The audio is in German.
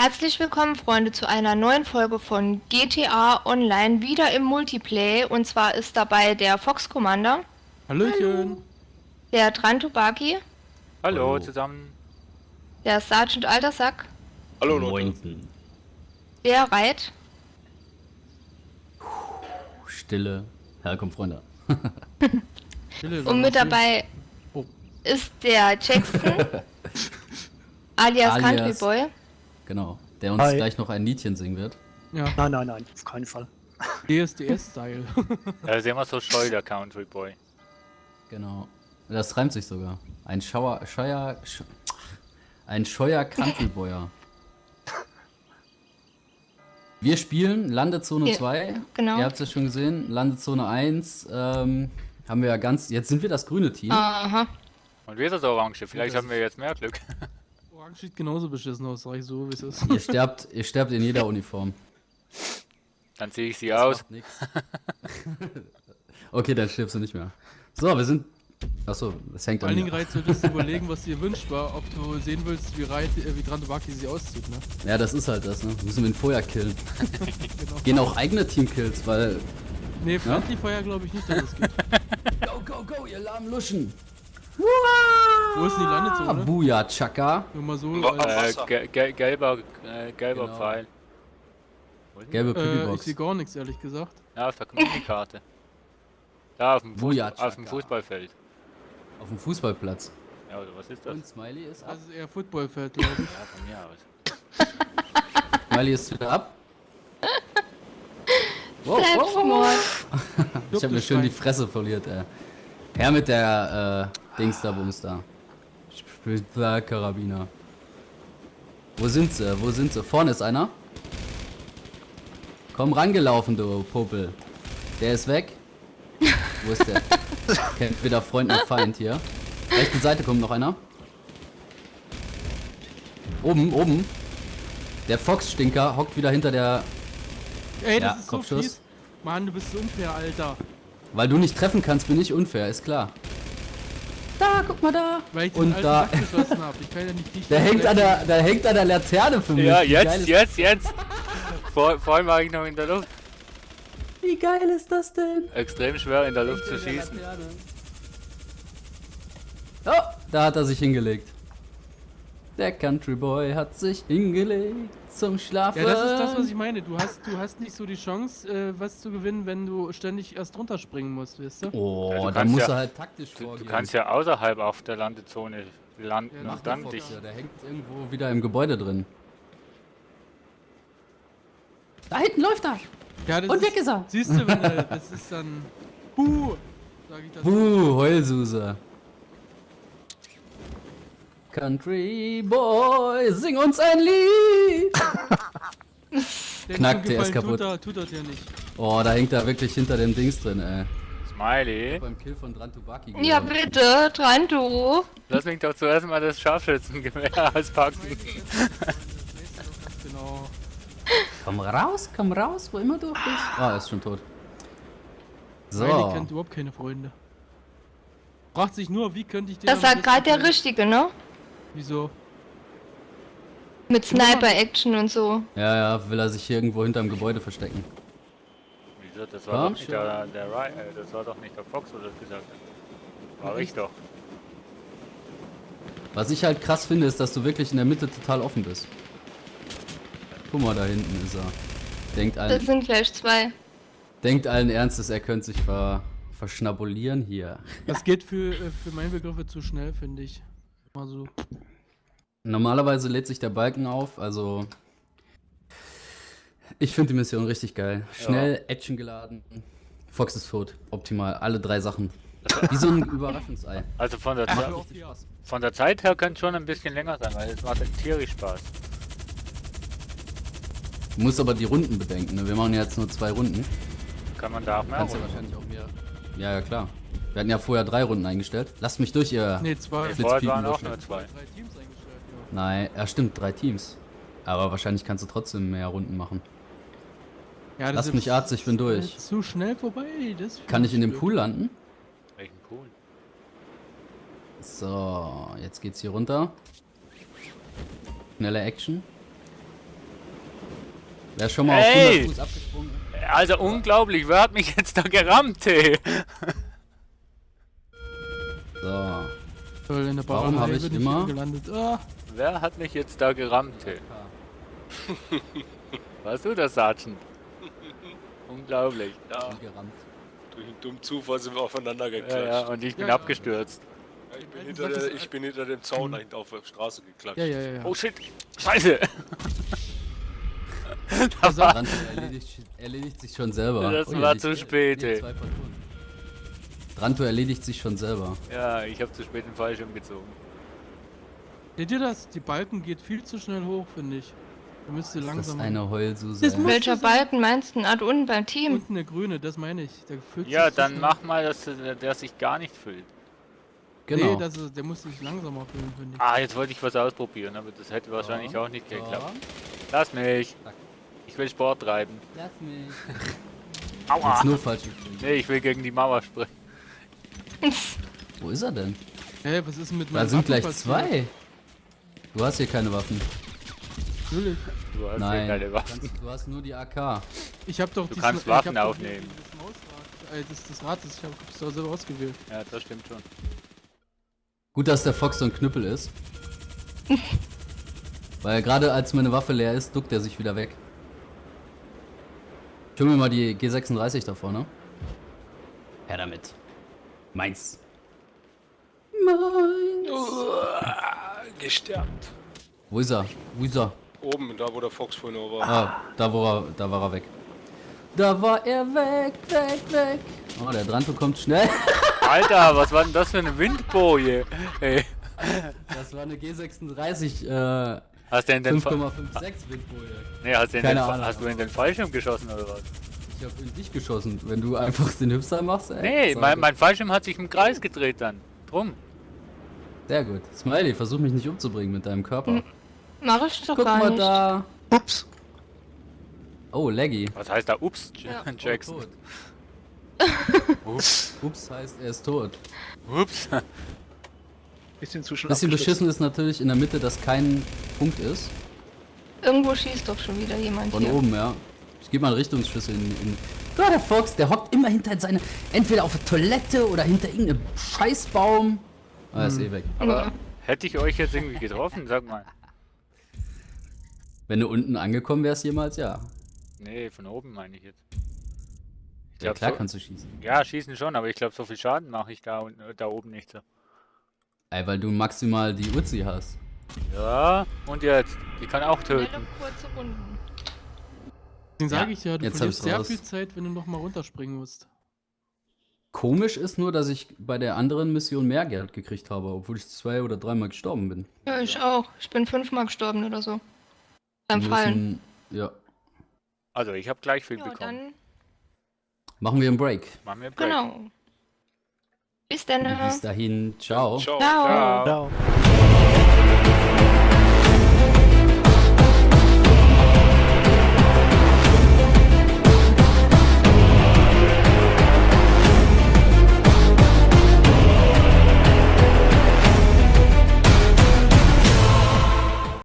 Herzlich willkommen, Freunde, zu einer neuen Folge von GTA Online, wieder im Multiplay. Und zwar ist dabei der Fox Commander, Hallöchen. der Drantubaki, Hallo Hallo. zusammen. der Sergeant Altersack, Hallo Leute. Moinsen. der Reit Stille. Herkommt, Freunde. Stille, und mit dabei Oh. ist der Jackson, alias Country Alias- Boy. Genau. Der uns Hi. gleich noch ein Liedchen singen wird. Ja, Nein, auf keinen Fall. DSDS-Style. Er ist immer so scheu, der Country Boy. Genau. Das reimt sich sogar. Ein scheuer Countryboyer. Wir spielen Landezone Ja, 2. genau. Ihr habt es ja schon gesehen. Landezone 1 haben wir ja ganz... Jetzt sind wir das grüne Team. Aha. Und wir sind das Orange. Vielleicht das haben wir jetzt mehr Glück. Orange sieht genauso beschissen aus, sag ich so, wie es ist. Ihr sterbt in jeder Uniform. Dann ziehe ich sie Das aus. macht nix. Okay, dann stirbst du nicht mehr. So, wir sind... Achso, das hängt Vor an allen Dingen, mir. Reit, solltest du überlegen, was dir wünscht war, ob du sehen willst, wie Drantubaki sie auszieht, ne? Ja, das ist halt das, ne? Müssen wir ihn vorher killen. Genau. Gehen auch eigene Teamkills, weil... Nee, Friendly Fire glaube ich nicht, dass es geht. Go, ihr lahmen Luschen! Wo ist denn die Landezone? Buja, Chaka. Nur mal so Gelber Genau. Pfeil. Wo ist denn Gelbe ich Pipibox. sehe gar nichts, ehrlich gesagt. der? Ja, auf der Community-Karte. Da auf dem, Booyah, auf dem Chaka. Fußballfeld. Auf dem Fußballplatz. Ja, oder was ist das? Und Smiley ist ab. Das ist eher Footballfeld, glaube ich. Ja, von mir aus. Smiley ist wieder ab. Wow, Selbstmord. Ich habe mir schön die Fresse verliert, ey. Her mit der, Dings da, Bums da. Karabiner. Wo sind sie? Wo sind sie? Vorne ist einer. Komm rangelaufen, du Popel. Der ist weg. Wo ist der? Kennt weder Freund noch Feind hier. Rechte Seite kommt noch einer. Oben. Der Fox-Stinker hockt wieder hinter der... Ey, das Ja, ist so Kopfschuss. fies. Mann, du bist so unfair, Alter. Weil du nicht treffen kannst, bin ich unfair, ist klar. Da, guck mal da. Weil ich den Und alten da... Sack geschossen hab. Ich kann ja nicht dich... Der hängt an der Laterne für mich. Ja, Wie geil jetzt. Vorhin war ich noch in der Luft. Wie geil ist das denn? Extrem schwer in der Luft zu schießen. Oh, da hat er sich hingelegt. Der Country Boy hat sich hingelegt zum Schlafen. Ja, das ist das, was ich meine. Du hast nicht so die Chance, was zu gewinnen, wenn du ständig erst runterspringen musst, weißt du? Oh, Ja, du da kannst musst ja- du halt taktisch Du vorgehen. kannst ja außerhalb auf der Landezone landen Ja, und dann dich. Ja, der hängt irgendwo wieder im Gebäude drin. Da hinten läuft er. Ja, das Und weg ist er. Siehst du, das ist dann... Buh! Sag ich dazu. Heulsuse. Country Boy, sing uns ein Lied. Der knackt, der gefallen ist kaputt. Tut er dir nicht. Oh, da hängt er wirklich hinter dem Dings drin, ey. Smiley. Beim Kill von Drantubaki. Ja, bitte, Trantu. Lass mich doch zuerst mal das Scharfschützengewehr auspacken. Genau. Komm raus, wo immer du bist. Ah, er ist schon tot. Smiley So. kennt überhaupt keine Freunde. Fragt sich nur, wie könnte ich dir... Das am sagt besten gerade der helfen? Richtige, ne? Wieso? Mit Sniper-Action und so. Ja, will er sich hier irgendwo hinterm Gebäude verstecken. Wieso? Das war Komm doch nicht schon. das war doch nicht der Fox, oder das gesagt hat. War ich Echt? doch. Was ich halt krass finde, ist, dass du wirklich in der Mitte total offen bist. Guck mal, da hinten ist er. Das sind gleich zwei. Denkt allen Ernstes, er könnte sich verschnabulieren hier. Das geht für meine Begriffe zu schnell, finde ich. Mal so. Normalerweise lädt sich der Balken auf, also... Ich finde die Mission richtig geil. Schnell, Action geladen. Fox ist tot. Optimal. Alle 3 Sachen. Wie so ein Überraschungsei. Also von der, Macht Ze auch Spaß. von der Zeit her könnte es schon ein bisschen länger sein, weil es macht tierisch Spaß. Du musst aber die Runden bedenken, ne? Wir machen ja jetzt nur 2 Runden. Kann man da auch mehr Kannst ja holen. wahrscheinlich auch mehr. Ja, klar. Wir hatten ja vorher 3 Runden eingestellt. Lasst mich durch, ihr... Nee, zwei. Nee, Flitzpiepen vorher waren auch durchschnitt. nur 2. 3 Teams eingestellt, ja. Nein, ja stimmt, 3 Teams. Aber wahrscheinlich kannst du trotzdem mehr Runden machen. Ja, das Lass ist mich jetzt Arzt, ich bin durch. Zu schnell vorbei. Das Kann ich in dem blöd. Pool landen? Welchen Pool? So, jetzt geht's hier runter. Schnelle Action. Wer schon mal auf Ey! 100 Fuß abgesprungen ist. Also unglaublich, wer hat mich jetzt da gerammt, ey? So. Toll, in der Warum habe Barbarei ich bin immer- hier gelandet. Ah, Wer hat mich jetzt da gerammt, ey? Warst du das, Sergeant? Unglaublich. Ja, Gerammt. durch einen dummen Zufall sind wir aufeinander Ja, geklatscht. ja, und ich bin Ja. abgestürzt. Ja, ich, bin Ja, hinter du sagst der, es- ich bin hinter dem Zaun dahinter auf der Straße geklatscht. ja. Oh shit! Scheiße! Also, Ranto erledigt sich schon selber. Das Oh, war die- zu spät, die ey. 2 Patronen. Ranto erledigt sich schon selber. Ja, ich habe zu spät den Fallschirm gezogen. seht ihr das? Die Balken geht viel zu schnell hoch, finde ich. Da müsst ihr Das ist langsam. eine Heulsuse. Das ey. muss- Welcher du sagen? Balken meinst du denn? Ah, unten beim Team. Unten der grüne, das meine ich. Der füllt Ja, sich zu dann schnell. mach mal, dass der sich gar nicht füllt. Genau. Nee, der muss sich langsamer füllen, finde ich. Ah, jetzt wollte ich was ausprobieren, aber das hätte wahrscheinlich auch nicht geklappt. So. Lass mich! Zack. Ich will Sport treiben. Lass mich. Aua! Jetzt nur falsch gespielt. Nee, ich will gegen die Mauer springen. Wo ist er denn? Hä, was ist denn mit Da meinen sind Waffen gleich passiert? 2. Du hast hier keine Waffen. Natürlich. Du hast Nein, hier keine Waffen. Du hast nur die AK. Ich habe doch Du die kannst ich hab Waffen doch aufnehmen. Das Mausrad, das Rad, ich habe es doch selber ausgewählt. Ja, das stimmt schon. Gut, dass der Fox so ein Knüppel ist. Weil gerade als meine Waffe leer ist, duckt er sich wieder weg. Ich hol mir mal die G36 da vorne. Her damit. Meins. Gestärkt. Wo ist er? Wo ist er? Oben, da wo der Fox vorhin noch war. Ah, da war er weg. Da war er weg, weg. Oh, der Dranto kommt schnell. Alter, was war denn das für eine Windboje? Ey, Das war eine G36, hast du in den 5,56 Windboje. Nee, hast du in Keine den, Ahnung. hast du in den Fallschirm geschossen oder was? Ich hab in dich geschossen. Wenn du einfach den Hüpster machst, ey. Nee, sag ich. mein Fallschirm hat sich im Kreis gedreht dann. Drum. Sehr gut. Smiley, versuch mich nicht umzubringen mit deinem Körper. Mach ich doch Guck gar mal nicht. da. Ups. Oh, Laggy. Was heißt da? Ups, Ja. Jackson. Oh, tot. Ups. Ups heißt, er ist tot. Ups. Ist inzwischen Bisschen abgestürzt. beschissen ist natürlich in der Mitte, dass kein Punkt ist. Irgendwo schießt doch schon wieder jemand Von hier. oben, ja. Ich gebe mal einen Richtungsschlüssel in. Ja, der Fox, der hockt immer hinter seine. Entweder auf der Toilette oder hinter irgendeinem Scheißbaum. Ah, ist eh weg. Aber hätte ich euch jetzt irgendwie getroffen, sag mal. Wenn du unten angekommen wärst jemals, ja. Nee, von oben meine ich jetzt. Ich Ja, glaub, klar so, kannst du schießen. ja, schießen schon, aber ich glaube, so viel Schaden mache ich da oben nicht so. Ey, weil du maximal die Uzi hast. Ja, und jetzt? Die kann auch Schnelle, töten. kurze Runden. Deswegen Ja, sage ich ja, du jetzt hab verlierst ich's sehr raus. viel Zeit, wenn du noch mal runterspringen musst. Komisch ist nur, dass ich bei der anderen Mission mehr Geld gekriegt habe, obwohl ich 2 oder 3 Mal gestorben bin. Ja, ich auch. Ich bin 5-mal gestorben oder so. Beim Wir Fallen. müssen- Ja. Also, ich habe gleich viel Ja, bekommen. dann, Machen wir einen Break. Machen wir Break. genau. Bis dann. Bis dahin, ciao. Ciao. Ciao. Ciao. Ciao.